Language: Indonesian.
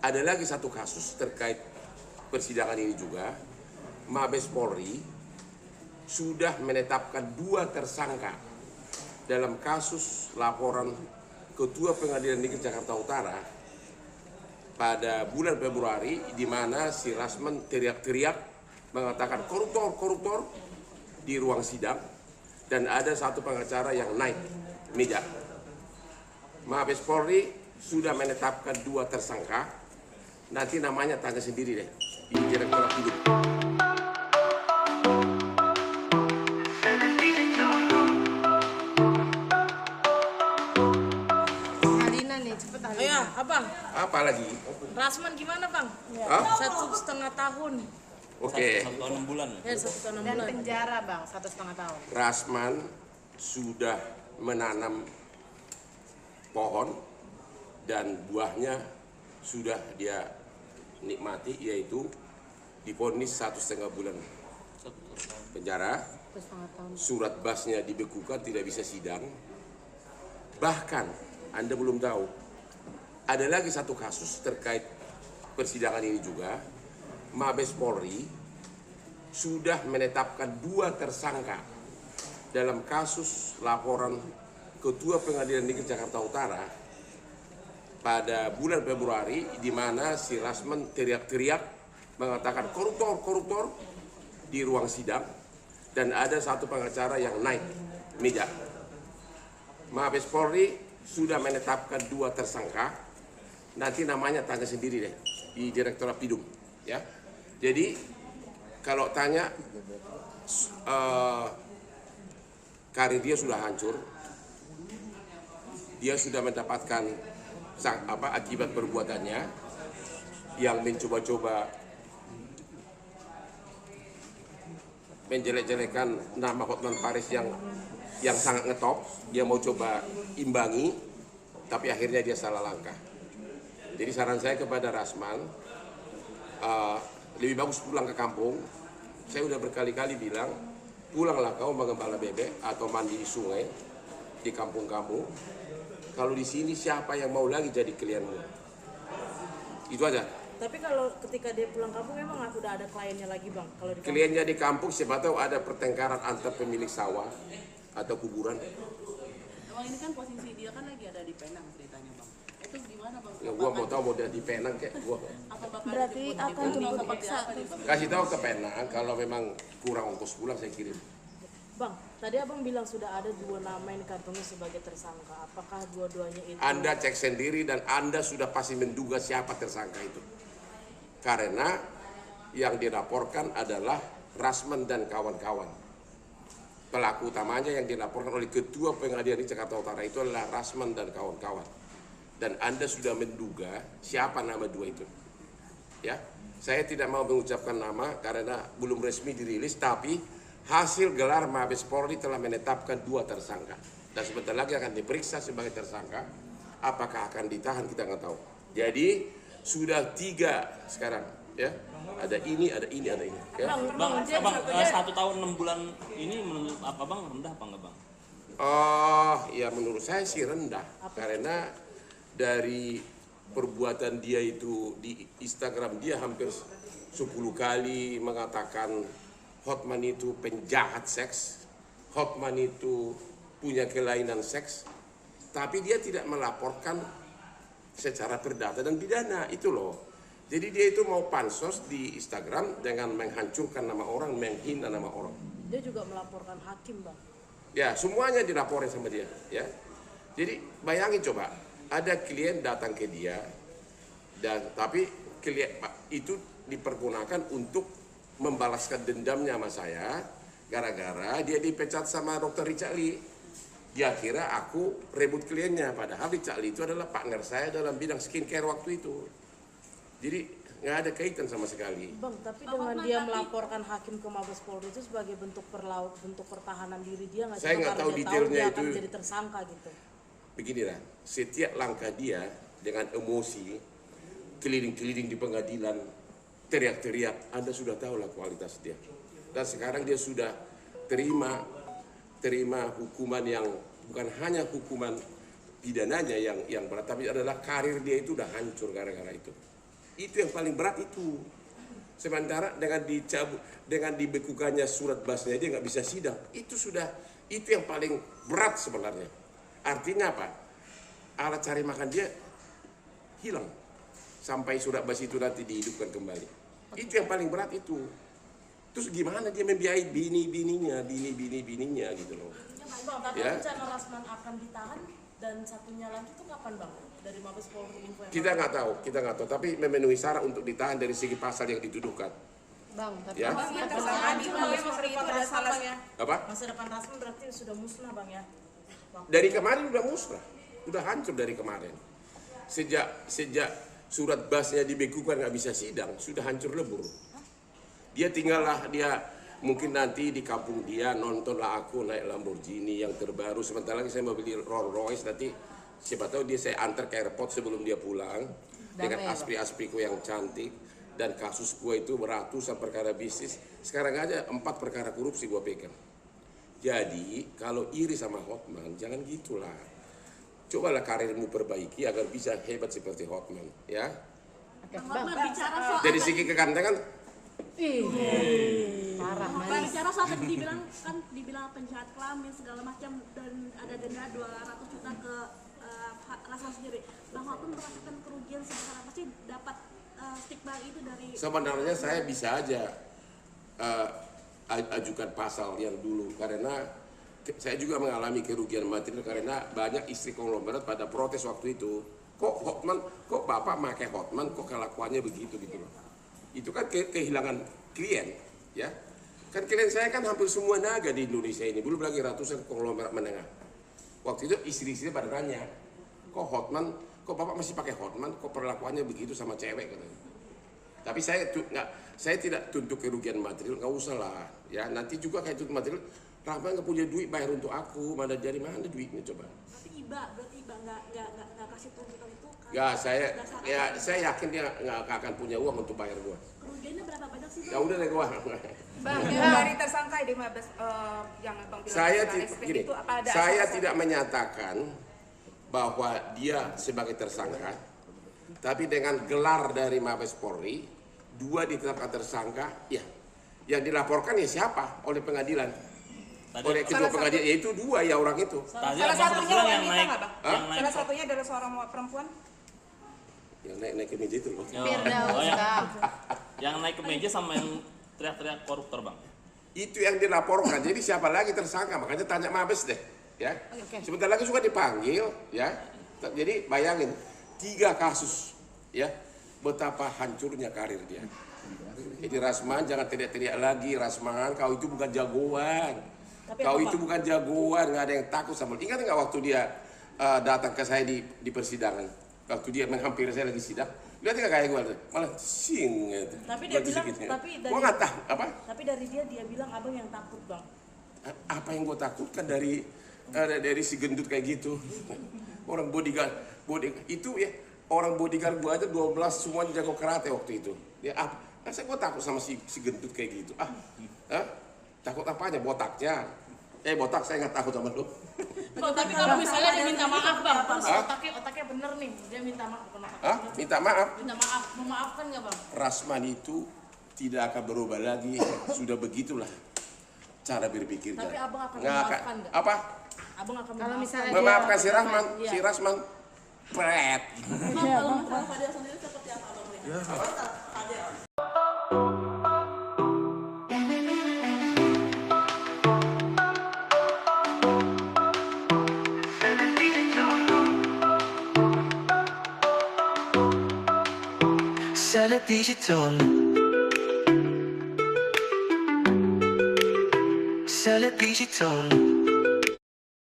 Ada lagi satu kasus terkait persidangan ini juga. Mabes Polri sudah menetapkan 2 tersangka dalam kasus laporan Ketua Pengadilan Negeri Jakarta Utara pada bulan Februari, di mana si Rasman teriak-teriak mengatakan koruptor di ruang sidang, dan ada satu pengacara yang naik meja. Mabes Polri sudah menetapkan 2 tersangka. Nanti namanya tanya sendiri deh di Direktorat Hidup. Alina nih, cepet Alina. Ayo, abang. Apa lagi? Rasman gimana bang? Hah? 1,5 tahun. Oke. 1 tahun 6 bulan. Ya 1 tahun 6 Dan bulan. penjara bang, 1,5 tahun. Rasman sudah menanam pohon dan buahnya sudah dia nikmati, yaitu divonis 1,5 bulan penjara. 1,5 tahun. Surat basnya dibekukan, tidak bisa sidang. Bahkan Anda belum tahu, ada lagi satu kasus terkait persidangan ini juga. Mabes Polri sudah menetapkan 2 tersangka dalam kasus laporan Ketua Pengadilan Negeri Jakarta Utara pada bulan Februari, di mana si Rasman teriak-teriak mengatakan koruptor di ruang sidang, dan ada satu pengacara yang naik meja. Mabes Polri sudah menetapkan 2 tersangka. Nanti namanya tanya sendiri deh di Direktorat Pidum, ya. Jadi kalau tanya karir dia sudah hancur, dia sudah mendapatkan akibat perbuatannya yang mencoba-coba menjelek-jelekan nama Hotman Paris yang sangat ngetop. Dia mau coba imbangi, tapi akhirnya dia salah langkah. Jadi saran saya kepada Rasman, lebih bagus pulang ke kampung. Saya udah berkali-kali bilang, pulanglah kau mengembala bebek atau mandi di sungai di kampung kamu. Kalau di sini siapa yang mau lagi jadi klienmu? Itu aja. Tapi kalau ketika dia pulang kampung memang udah ada kliennya lagi bang. Kalau di kampung. Kliennya di kampung, siapa tahu ada pertengkaran antar pemilik sawah atau kuburan. Emang ini kan posisi dia kan lagi ada di Penang ceritanya bang. Itu gimana bang? Ya gua mau tahu mau dia di Penang kayak gua. Apa bapak Berarti akan jemput seperti paksa. apa nih bang? Kasih tahu ke Penang, kalau memang kurang ongkos pulang saya kirim. Bang, tadi abang bilang sudah ada 2 nama yang dikantongi sebagai tersangka. Apakah dua-duanya itu? Anda cek sendiri dan Anda sudah pasti menduga siapa tersangka itu. Karena yang dilaporkan adalah Rasman dan kawan-kawan. Pelaku utamanya yang dilaporkan oleh Ketua Pengadilan Negeri Jakarta Utara itu adalah Rasman dan kawan-kawan. Dan Anda sudah menduga siapa nama 2 itu. Ya, saya tidak mau mengucapkan nama karena belum resmi dirilis, tapi hasil gelar Mabes Polri telah menetapkan 2 tersangka. Dan sebentar lagi akan diperiksa sebagai tersangka. Apakah akan ditahan kita nggak tahu. Jadi sudah 3 sekarang, ya. Ada ini, ada ini, ada ini. Ya. Bang, 1 tahun 6 bulan ini menurut apa bang, rendah apa enggak bang? Oh, ya menurut saya sih rendah. Karena dari perbuatan dia itu di Instagram, dia hampir 10 kali mengatakan Hotman itu penjahat seks, Hotman itu punya kelainan seks, tapi dia tidak melaporkan secara perdata dan pidana, itu loh. Jadi dia itu mau pansos di Instagram dengan menghancurkan nama orang, menghina nama orang. Dia juga melaporkan hakim bang. Ya, semuanya dilaporin sama dia, ya. Jadi bayangin coba, ada klien datang ke dia, dan tapi klien itu dipergunakan untuk membalaskan dendamnya sama saya, gara-gara dia dipecat sama Dr. Richard Lee. Dia kira aku rebut kliennya, padahal Richard Lee itu adalah partner saya dalam bidang skincare waktu itu. Jadi nggak ada kaitan sama sekali. Bang, tapi dengan dia melaporkan hakim ke Mabes Polri itu sebagai bentuk pertahanan diri dia nggak? Saya nggak tahu detailnya dia itu. akan jadi tersangka gitu. Beginilah, setiap langkah dia dengan emosi, keliling-keliling di pengadilan, teriak-teriak, Anda sudah tahu lah kualitas dia. Dan sekarang dia sudah terima hukuman yang bukan hanya hukuman pidananya yang berat, tapi adalah karir dia itu udah hancur gara-gara itu. Itu yang paling berat itu. Sementara dengan dibekukannya surat basnya dia nggak bisa sidang. Itu yang paling berat sebenarnya. Artinya apa? Alat cari makan dia hilang sampai surat bas itu nanti dihidupkan kembali. Itu yang paling berat itu. Terus gimana dia membiayai bini-bininya gitu loh. Bang, tapi Ya. rencana Rasman akan ditahan dan satunya lagi itu kapan bang? Dari Mabes Polri info yang Kita nggak tahu. Tapi memenuhi syarat untuk ditahan dari segi pasal yang dituduhkan. Bang, tapi Ya. masih Bang, tersangka di hancur Mabes masa Polri itu depan ada Rasman, salah. Bang, ya? Apa? Masa depan Rasman berarti sudah musnah bang ya? Dari kemarin udah musnah, udah hancur dari kemarin. Sejak surat basnya dibekukan nggak bisa sidang, sudah hancur lebur. Dia mungkin nanti di kampung dia nontonlah aku naik Lamborghini yang terbaru. Sebentar lagi saya mau beli Rolls Royce, nanti siapa tahu saya antar ke airport sebelum dia pulang dengan Damai, aspri-aspiku yang cantik. Dan kasus gue itu ratusan perkara bisnis. Sekarang aja 4 perkara korupsi gue pegang. Jadi kalau iri sama Hotman jangan gitulah. Cobalah karirmu perbaiki agar bisa hebat seperti Hotman, ya. Bang Hotman bicara soal Dari segi kegantengan Parah, Bang manis. bicara soal tadi dibilang penjahat kelamin segala macam dan ada denda 200 juta ke Rasman sendiri. Bang Hotman merasakan kerugian sebesar apa sih dapat stigma itu dari sebenarnya saya bisa aja ajukan pasal yang dulu karena saya juga mengalami kerugian material karena banyak istri konglomerat pada protes waktu itu. Kok bapak pakai Hotman, kok kelakuannya begitu gitu loh. Itu kan kehilangan klien, ya. Kan klien saya kan hampir semua naga di Indonesia ini, belum lagi ratusan konglomerat menengah. Waktu itu istri-istri pada nanya, kok bapak masih pakai Hotman, kok perlakuannya begitu sama cewek katanya. Tapi saya tidak tuntut kerugian material, nggak usah lah, ya. Nanti juga kayak tuntut material, Rahma nggak punya duit bayar untuk aku, dari mana duitnya coba? berarti Iba nggak kasih tuntutan itu kan? Ya saya yakin dia nggak akan punya uang untuk bayar gua. Kerugiannya berapa banyak sih Ya Bang? udah deh gua. Bang, dari tersangka di Mabes yang Bang bilang Gini, itu apa ada saya asal-asal? tidak menyatakan bahwa dia sebagai tersangka, tapi dengan gelar dari Mabes Polri, 2 ditetapkan tersangka, ya, yang dilaporkan ya siapa oleh pengadilan, oleh ketua pengadilan, yaitu 2 ya orang itu. Tadi Salah abang satunya bilang yang wanita naik, nggak, Bang? yang naik. Salah satunya adalah seorang perempuan. Yang naik ke meja itu loh. Firdaus, Kak. Yang naik ke meja sama yang teriak-teriak koruptor bang. Itu yang dilaporkan. Jadi siapa lagi tersangka? Makanya tanya Mabes deh, ya. Sebentar lagi juga dipanggil, ya. Jadi bayangin 3 kasus, ya. Betapa hancurnya karir dia. Jadi Rasman jangan teriak-teriak lagi, Rasman kau itu bukan jagoan. Kau itu bukan jagoan, nggak ada yang takut sama. Ingat nggak waktu dia datang ke saya di persidangan, waktu dia menghampiri saya lagi sidang, lihat nggak kayak gue, malah sing gitu. Tapi dia bilang, Gue nggak tahu apa. Tapi dari dia bilang abang yang takut bang. Apa yang gue takutkan dari si gendut kayak gitu. Orang bodyguard itu ya, orang bodyguard gue aja 12 semuanya jago karate waktu itu. Ya saya gue takut sama si gendut kayak gitu. Takut apanya? Botaknya. Botak saya nggak takut sama lu. Tapi kalau misalnya dia minta maaf bang, terus otaknya bener nih, dia minta maaf bukan otaknya. Minta maaf. Minta maaf, memaafkan nggak bang? Rasman itu tidak akan berubah lagi. Sudah begitulah cara berpikirnya. Tapi abang akan Nggak memaafkan nggak? Apa? Abang akan Kalau misalnya Memaafkan si Rasman. Iya. Si Rasman pret. Bang, kalau masalah Fadil sendiri seperti apa Abang melihat? Fadil. Sell it digital. Sell it digital.